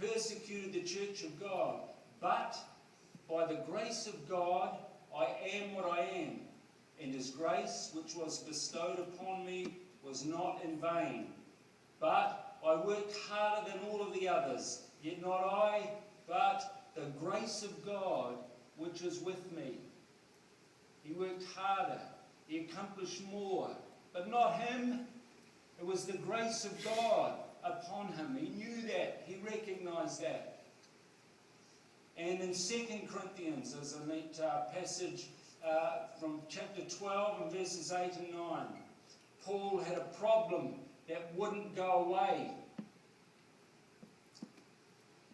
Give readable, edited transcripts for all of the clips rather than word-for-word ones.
persecuted the church of God. But by the grace of God, I am what I am. And his grace, which was bestowed upon me, was not in vain. But I worked harder than all of the others. Yet not I, but the grace of God, which is with me. He worked harder. He accomplished more. But not him. It was the grace of God upon him. He knew that. He recognized that. And in 2 Corinthians, there's a neat passage from chapter 12 and verses 8 and 9. Paul had a problem that wouldn't go away.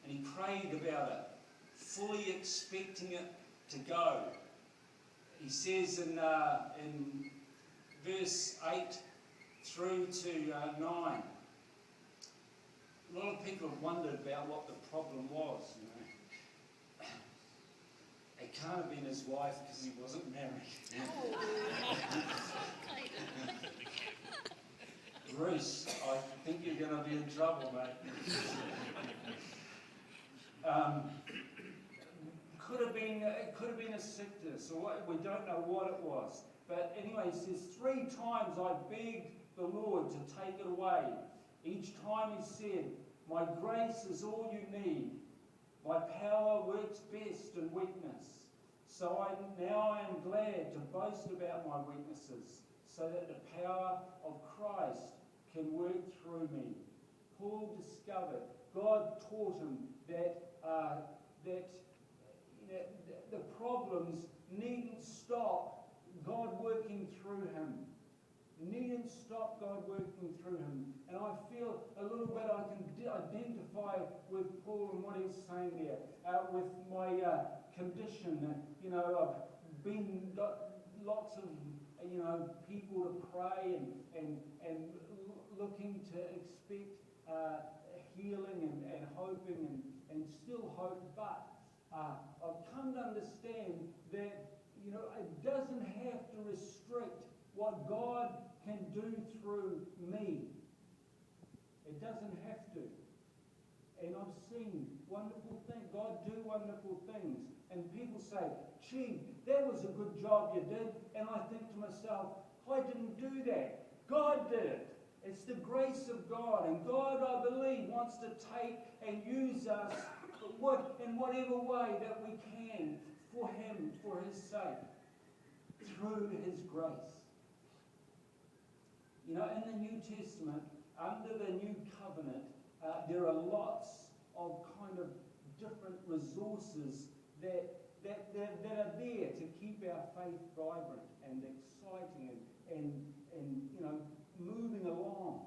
And he prayed about it, fully expecting it to go. He says in verse 8 through to 9, a lot of people have wondered about what the problem was. It can't have been his wife because he wasn't married. Bruce, I think you're going to be in trouble, mate. It could have been a sickness, or we don't know what it was. But anyway, he says, 3 times I begged the Lord to take it away. Each time he said, my grace is all you need. My power works best in weakness. So now I am glad to boast about my weaknesses, so that the power of Christ can work through me. Paul discovered, God taught him that the problems needn't stop God working through him. Needn't stop God working through him. And I feel a little bit I can identify with Paul and what he's saying there. With my condition, I've been lots of people to pray and looking to expect healing and hoping and still hope, but I've come to understand that it doesn't have to restrict what God can do through me. It doesn't have to. And I've seen wonderful things, God do wonderful things. And people say, gee, that was a good job you did. And I think to myself, I didn't do that. God did it. It's the grace of God. And God, I believe, wants to take and use us in whatever way that we can for Him, for His sake, through His grace. In the New Testament, under the New Covenant, there are lots of kind of different resources that are there to keep our faith vibrant and exciting and moving along.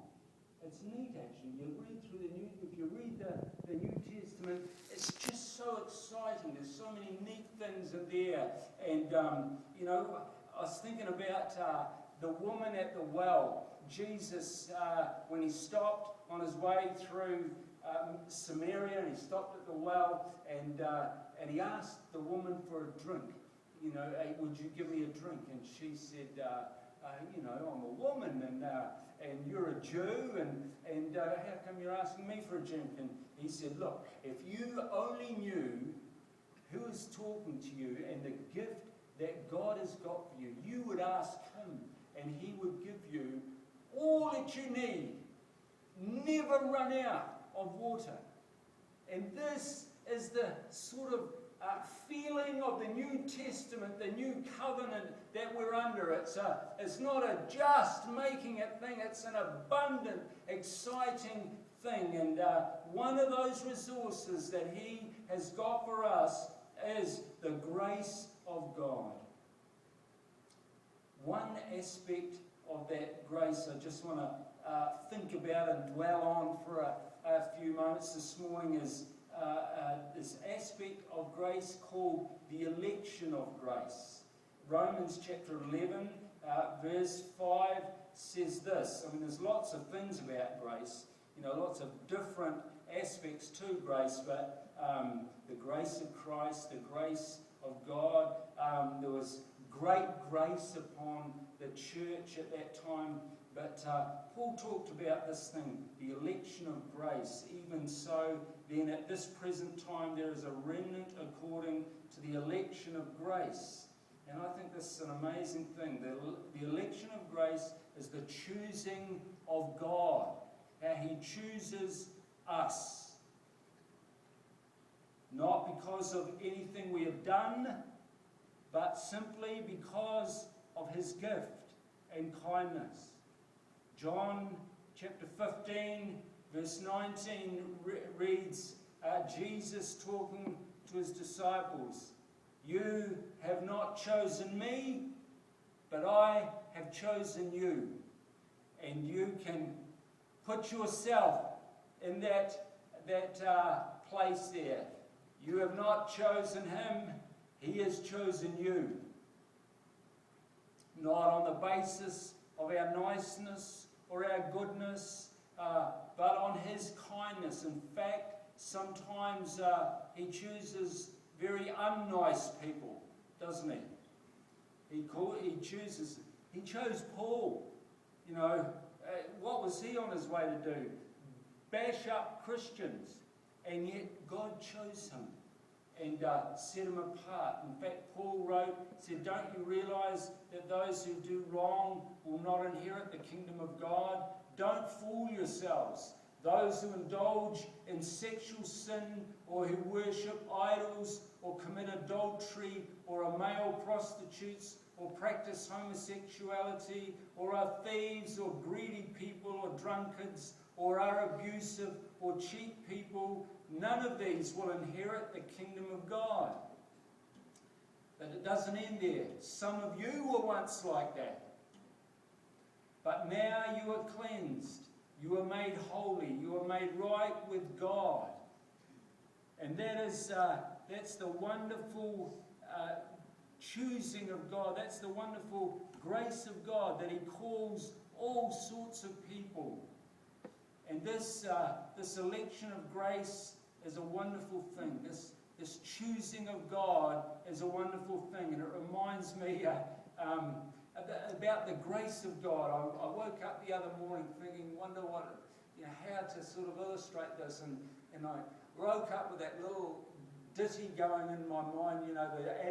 It's neat, actually. If you read the New Testament, it's just so exciting. There's so many neat things in there. And I was thinking about the woman at the well. Jesus, when he stopped on his way through Samaria, and he stopped at the well, and he asked the woman for a drink. Hey, would you give me a drink? And she said, I'm a woman, and you're a Jew, and how come you're asking me for a drink? And he said, look, if you only knew who is talking to you and the gift that God has got for you, you would ask him, and he would give you all that you need. Never run out of water. And this is the sort of feeling of the New Testament, the New Covenant that we're under. It's not a just making it thing, it's an abundant, exciting thing. And one of those resources that He has got for us is the grace of God. One aspect of that grace I just want to think about and dwell on for a few moments this morning is this aspect of grace called the election of grace. Romans chapter 11, verse 5 says this. There's lots of things about grace, lots of different aspects to grace, but the grace of Christ, the grace of God, there was great grace upon the church at that time But Paul talked about this thing, the election of grace. Even so, then at this present time there is a remnant according to the election of grace. And I think this is an amazing thing. The election of grace is the choosing of God. How He chooses us. Not because of anything we have done, but simply because of His gift and kindness. John chapter 15, verse 19 reads Jesus talking to His disciples. You have not chosen me, but I have chosen you. And you can put yourself in that place there. You have not chosen Him, He has chosen you. Not on the basis of our niceness or our goodness, but on His kindness. In fact, sometimes He chooses very unnice people, doesn't He? He chose Paul. You know, what was he on his way to do? Bash up Christians. And yet God chose him and set him apart. In fact, Paul said, don't you realize that those who do wrong will not inherit the kingdom of God? Don't fool yourselves. Those who indulge in sexual sin, or who worship idols, or commit adultery, or are male prostitutes, or practice homosexuality, or are thieves, or greedy people, or drunkards, or are abusive, or cheat people, none of these will inherit the kingdom of God. But it doesn't end there. Some of you were once like that. But now you are cleansed. You are made holy. You are made right with God. And that's the wonderful choosing of God. That's the wonderful grace of God, that He calls all sorts of people. And this election of grace is a wonderful thing. This choosing of God is a wonderful thing. And it reminds me about the grace of God. I woke up the other morning thinking, wonder how to sort of illustrate this. And I woke up with that little ditty going in my mind, the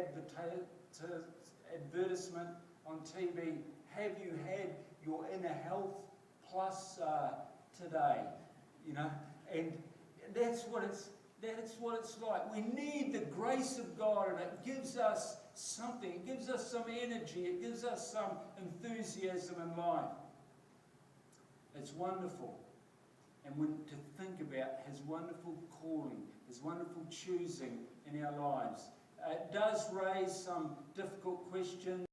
advertisement on TV. Have you had your inner health plus today? And that's what it's like. We need the grace of God, and it gives us something. It gives us some energy. It gives us some enthusiasm in life. It's wonderful. And to think about His wonderful calling, His wonderful choosing in our lives. It does raise some difficult questions.